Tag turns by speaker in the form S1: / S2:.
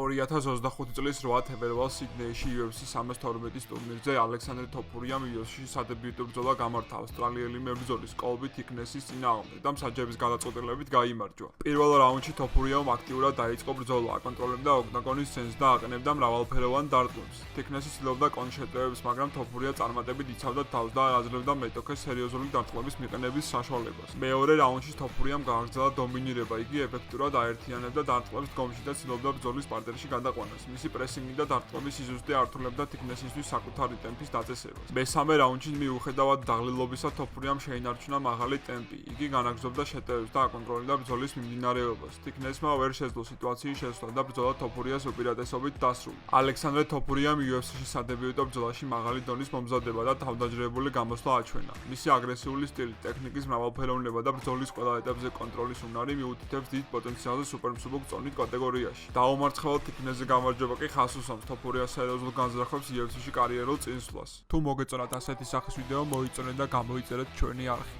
S1: 2025 წლის 8 თებერვალს სიდნეიში UFC 312-ის ტურნირზე ალექსანდრე თოფურიამ UFC-ში სადებიუტო ბრძოლა გამართა ავსტრალიელი მებრძოლის კოლბი თიკნესის წინააღმდეგ და მსაჯების გადაწყვეტილებით გაიმარჯვა. პირველ რაუნდში თოფურიამ აქტიურად დაიწყო ბრძოლა, აკონტროლებდა ოქტაგონის სცენას და აყენებდა მრავალფეროვან დარტყმებს. თიკნესი ცდილობდა კონტრშეტევებს, მაგრამ თოფურია წარმატებით იცავდა თავს და აძლევდა მეტოქეს სერიოზული დარტყმების მიყენების საშუალებას. მეორე რაუნდში თოფურიამ გააგრძელა დომინირება, იგი ეფექტურად აერთიანებდა დარტყმებს დგომში და ცდილობდა ბრძოლის პარტერში გადაყვანას. მისი პრესინგი და დარტყმების სიზუსტე ართულებდა თიკნესისთვის საკუთარი ტემპის დაწესებას. მესამე რაუნდში მიუხედავად დაღლილობისა თოფურიამ შეინარჩუნა მაღალი ტემპი. იგი განაგრძობდა შეტევებს და აკონტროლებდა ბრძოლის მიმდინარეობას. თიკნესმა ვერ შეძლო სიტუაციის შესვლა და ბრძოლა თოფურიას უპირატესობით დასრულდა. ალექსანდრე თოფურიამ UFC-ში სადებიუტო ბრძოლაში მაღალი დონის მომზადება და თავდაჯერებული გამოსვლა აჩვენა. მისი აგრესიული სტილი, ტექნიკის მრავალფეროვნება და ბრძოლის ყველა ეტაპზე კონტროლის უნარი მიუთითებს დიდ პოტენციალზე სუპერმსუბუქ წონით კატეგორიაში. დაუმარცხებელ თიკნესზე გამარჯვება კი ხაზს უსვამს თოფურიას სერიოზულ განზრახვებს UFC-ში კარიერულ წინსვლას. თუ მოგეწონათ ასეთი სახის ვიდეო, მოიწონეთ და გამოიწერეთ ჩვენი არხი.